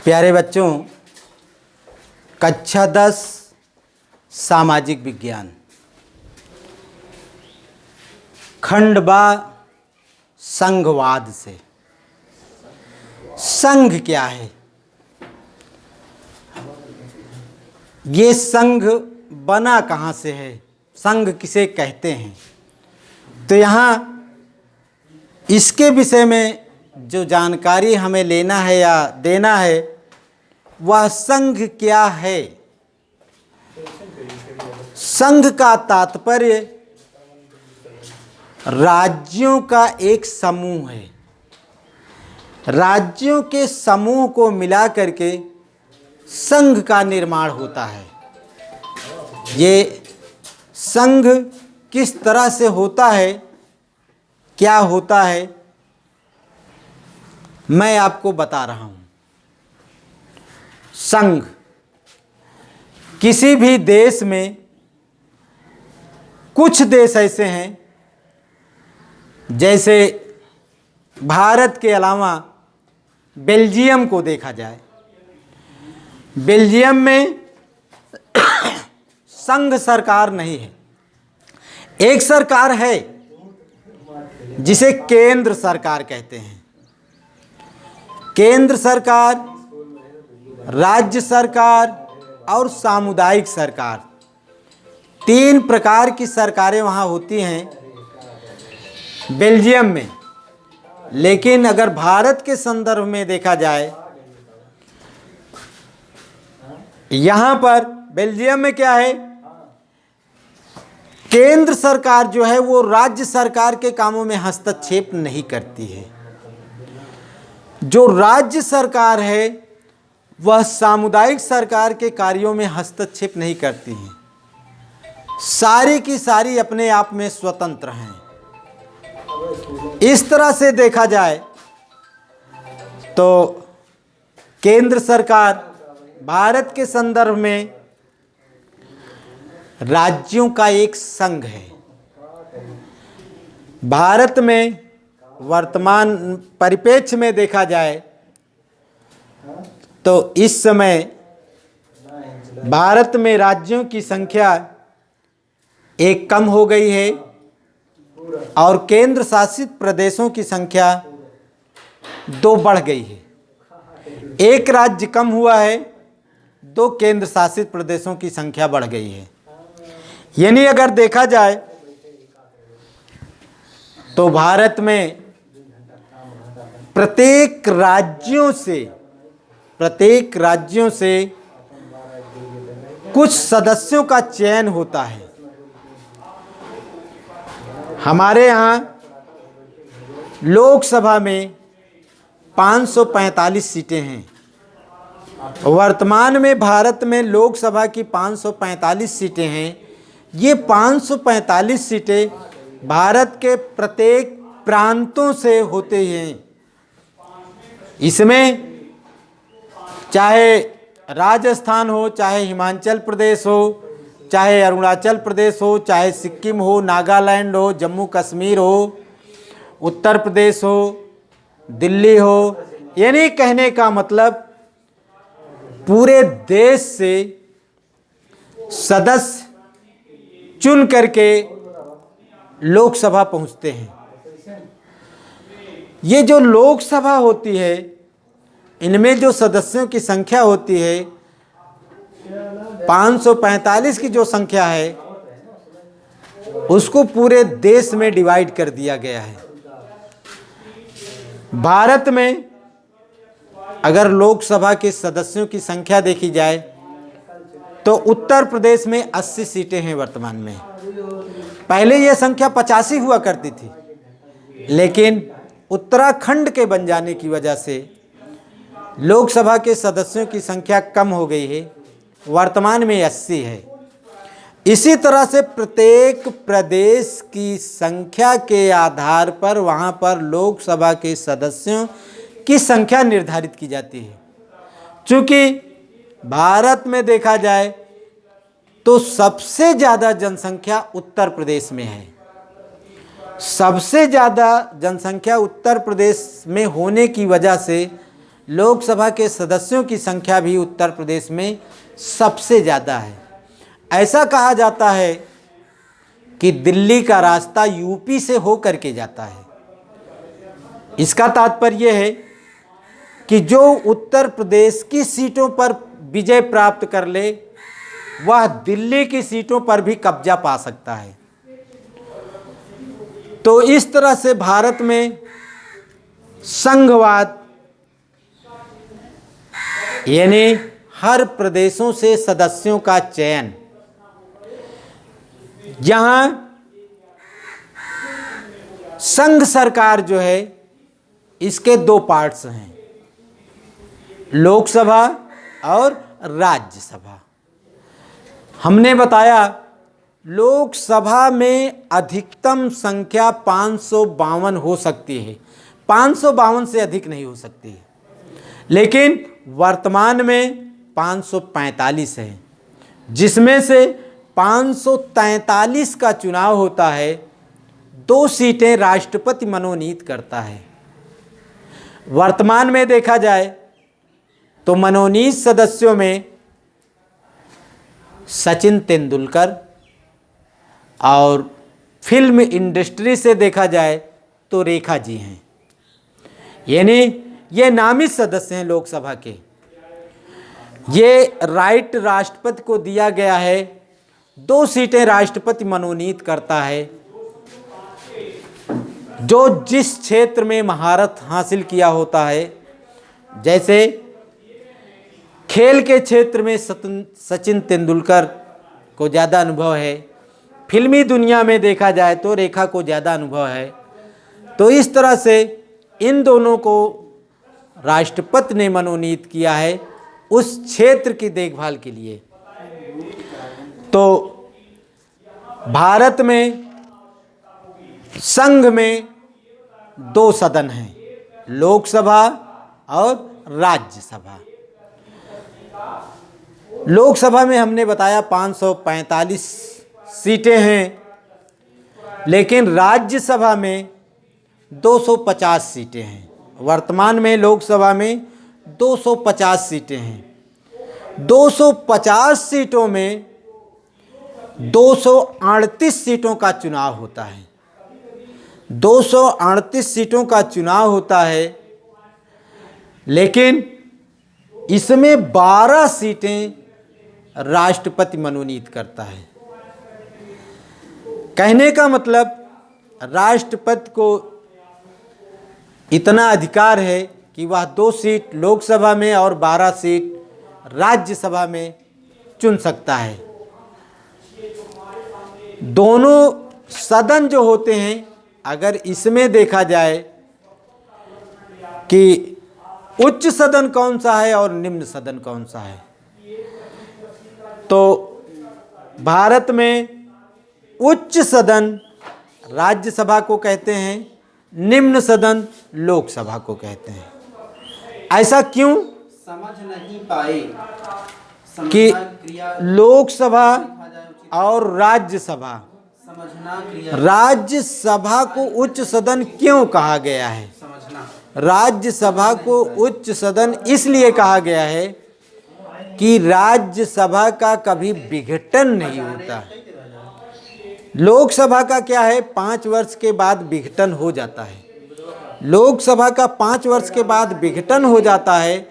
प्यारे बच्चों, कक्षा 10 सामाजिक विज्ञान खंड बा संघवाद से। संघ क्या है? ये संघ बना कहाँ से है? संघ किसे कहते हैं? तो यहाँ इसके विषय में जो जानकारी हमें लेना है या देना है, वह संघ क्या है। संघ का तात्पर्य राज्यों का एक समूह है। राज्यों के समूह को मिला करके संघ का निर्माण होता है। ये संघ किस तरह से होता है, क्या होता है, मैं आपको बता रहा हूं। संघ किसी भी देश में, कुछ देश ऐसे हैं, जैसे भारत के अलावा बेल्जियम को देखा जाए। बेल्जियम में संघ सरकार नहीं है। एक सरकार है जिसे केंद्र सरकार कहते हैं। केंद्र सरकार, राज्य सरकार और सामुदायिक सरकार, 3 प्रकार की सरकारें वहाँ होती हैं बेल्जियम में। लेकिन अगर भारत के संदर्भ में देखा जाए, यहाँ पर बेल्जियम में क्या है, केंद्र सरकार जो है वो राज्य सरकार के कामों में हस्तक्षेप नहीं करती है। जो राज्य सरकार है वह सामुदायिक सरकार के कार्यों में हस्तक्षेप नहीं करती है। सारी की सारी अपने आप में स्वतंत्र हैं। इस तरह से देखा जाए तो केंद्र सरकार भारत के संदर्भ में राज्यों का एक संघ है। भारत में वर्तमान परिप्रेक्ष्य में देखा जाए तो इस समय भारत में राज्यों की संख्या 1 कम हो गई है और केंद्र शासित प्रदेशों की संख्या 2 बढ़ गई है। 1 राज्य कम हुआ है, 2 केंद्र शासित प्रदेशों की संख्या बढ़ गई है। यानी अगर देखा जाए तो भारत में प्रत्येक राज्यों से कुछ सदस्यों का चयन होता है। हमारे यहाँ लोकसभा में 545 सीटें हैं। वर्तमान में भारत में लोकसभा की 545 सीटें हैं। ये 545 सीटें भारत के प्रत्येक प्रांतों से होते हैं। इसमें चाहे राजस्थान हो, चाहे हिमाचल प्रदेश हो, चाहे अरुणाचल प्रदेश हो, चाहे सिक्किम हो, नागालैंड हो, जम्मू कश्मीर हो, उत्तर प्रदेश हो, दिल्ली हो, यानी कहने का मतलब पूरे देश से सदस्य चुन करके लोकसभा पहुंचते हैं। ये जो लोकसभा होती है, इनमें जो सदस्यों की संख्या होती है, 545 की जो संख्या है, उसको पूरे देश में डिवाइड कर दिया गया है। भारत में अगर लोकसभा के सदस्यों की संख्या देखी जाए तो उत्तर प्रदेश में 80 सीटें हैं वर्तमान में। पहले यह संख्या 85 हुआ करती थी, लेकिन उत्तराखंड के बन जाने की वजह से लोकसभा के सदस्यों की संख्या कम हो गई है। वर्तमान में 80 है। इसी तरह से प्रत्येक प्रदेश की संख्या के आधार पर वहाँ पर लोकसभा के सदस्यों की संख्या निर्धारित की जाती है। चूँकि भारत में देखा जाए तो सबसे ज़्यादा जनसंख्या उत्तर प्रदेश में है। सबसे ज़्यादा जनसंख्या उत्तर प्रदेश में होने की वजह से लोकसभा के सदस्यों की संख्या भी उत्तर प्रदेश में सबसे ज़्यादा है। ऐसा कहा जाता है कि दिल्ली का रास्ता यूपी से होकर के जाता है। इसका तात्पर्य है कि जो उत्तर प्रदेश की सीटों पर विजय प्राप्त कर ले वह दिल्ली की सीटों पर भी कब्जा पा सकता है। तो इस तरह से भारत में संघवाद यानी हर प्रदेशों से सदस्यों का चयन, जहां संघ सरकार जो है इसके दो पार्ट्स हैं, लोकसभा और राज्यसभा। हमने बताया लोकसभा में अधिकतम संख्या 552 हो सकती है, 552 से अधिक नहीं हो सकती है, लेकिन वर्तमान में 545 है, जिसमें से 543 का चुनाव होता है, 2 सीटें राष्ट्रपति मनोनीत करता है। वर्तमान में देखा जाए तो मनोनीत सदस्यों में सचिन तेंदुलकर, और फिल्म इंडस्ट्री से देखा जाए तो रेखा जी हैं, यानी ये नामित सदस्य हैं लोकसभा के। ये राइट राष्ट्रपति को दिया गया है, 2 सीटें राष्ट्रपति मनोनीत करता है। जो जिस क्षेत्र में महारत हासिल किया होता है, जैसे खेल के क्षेत्र में सचिन तेंदुलकर को ज़्यादा अनुभव है, फिल्मी दुनिया में देखा जाए तो रेखा को ज़्यादा अनुभव है। तो इस तरह से इन दोनों को राष्ट्रपति ने मनोनीत किया है उस क्षेत्र की देखभाल के लिए। तो भारत में संघ में 2 सदन हैं, लोकसभा और राज्यसभा। लोकसभा में हमने बताया 545 सीटें हैं, लेकिन राज्यसभा में 250 सीटें हैं। वर्तमान में लोकसभा में 250 सीटें हैं। 250 सीटों में 238 सीटों का चुनाव होता है। 238 सीटों का चुनाव होता है, लेकिन इसमें 12 सीटें राष्ट्रपति मनोनीत करता है। कहने का मतलब राष्ट्रपति को इतना अधिकार है कि वह 2 सीट लोकसभा में और 12 सीट राज्यसभा में चुन सकता है। दोनों सदन जो होते हैं, अगर इसमें देखा जाए कि उच्च सदन कौन सा है और निम्न सदन कौन सा है, तो भारत में उच्च सदन राज्यसभा को कहते हैं, निम्न सदन लोकसभा को कहते हैं। ऐसा क्यों? समझ नहीं पाए कि लोकसभा और राज्यसभा, समझना क्रिया, राज्यसभा को उच्च सदन क्यों कहा गया है? समझना राज्यसभा को उच्च सदन इसलिए कहा गया है कि राज्यसभा का कभी विघटन नहीं होता। लोकसभा का क्या है, 5 वर्ष के बाद विघटन हो जाता है। लोकसभा का 5 वर्ष के बाद विघटन हो जाता है,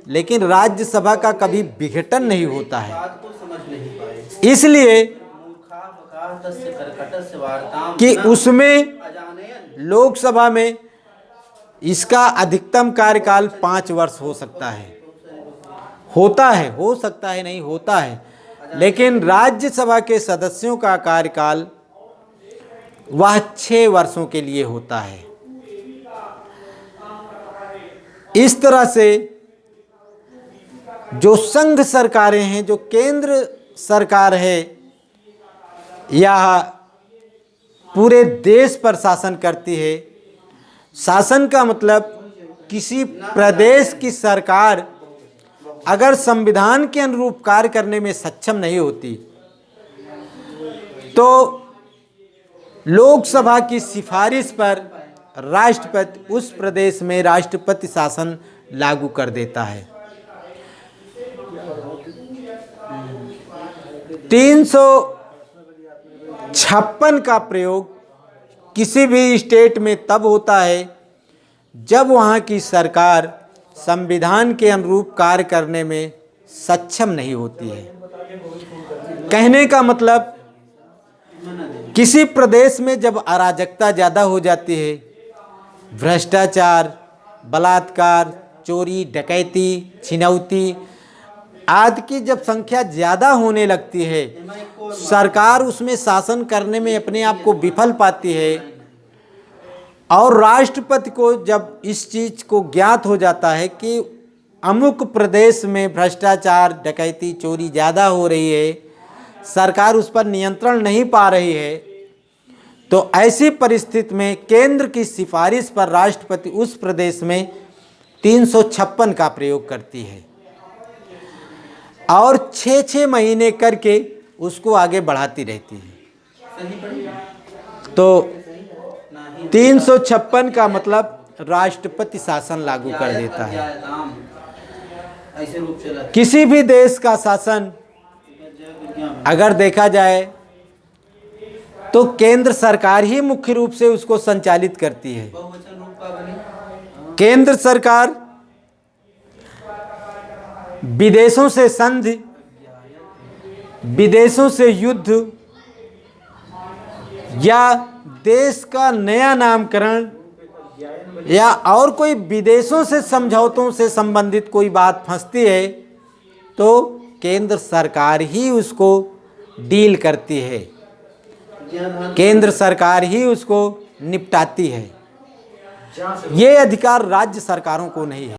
लेकिन राज्यसभा का कभी विघटन नहीं होता है। बात को समझ नहीं पाए, इसलिए कि उसमें अजानयन लोकसभा में इसका अधिकतम कार्यकाल 5 वर्ष हो सकता है, होता है, हो सकता है नहीं, होता है। लेकिन राज्यसभा के सदस्यों का कार्यकाल वह 6 वर्षों के लिए होता है। इस तरह से जो संघ सरकारें हैं, जो केंद्र सरकार है या पूरे देश पर शासन करती है, शासन का मतलब किसी प्रदेश की सरकार अगर संविधान के अनुरूप कार्य करने में सक्षम नहीं होती तो लोकसभा की सिफारिश पर राष्ट्रपति उस प्रदेश में राष्ट्रपति शासन लागू कर देता है। 356 का प्रयोग किसी भी स्टेट में तब होता है जब वहाँ की सरकार संविधान के अनुरूप कार्य करने में सक्षम नहीं होती है। कहने का मतलब, किसी प्रदेश में जब अराजकता ज़्यादा हो जाती है, भ्रष्टाचार, बलात्कार, चोरी, डकैती, छिनौती आदि की जब संख्या ज़्यादा होने लगती है, सरकार उसमें शासन करने में अपने आप को विफल पाती है और राष्ट्रपति को जब इस चीज़ को ज्ञात हो जाता है कि अमुक प्रदेश में भ्रष्टाचार, डकैती, चोरी ज़्यादा हो रही है, सरकार उस पर नियंत्रण नहीं पा रही है, तो ऐसी परिस्थिति में केंद्र की सिफारिश पर राष्ट्रपति उस प्रदेश में 356 का प्रयोग करती है और 6-6 महीने करके उसको आगे बढ़ाती रहती है। तो 356 का मतलब राष्ट्रपति शासन लागू कर देता है। ऐसे रूप चला। किसी भी देश का शासन अगर देखा जाए तो केंद्र सरकार ही मुख्य रूप से उसको संचालित करती है। बहुवचन रूप का बनी। केंद्र सरकार विदेशों से संधि, विदेशों से युद्ध या देश का नया नामकरण या और कोई विदेशों से समझौतों से संबंधित कोई बात फंसती है तो केंद्र सरकार ही उसको डील करती है, केंद्र सरकार ही उसको निपटाती है। ये अधिकार राज्य सरकारों को नहीं है।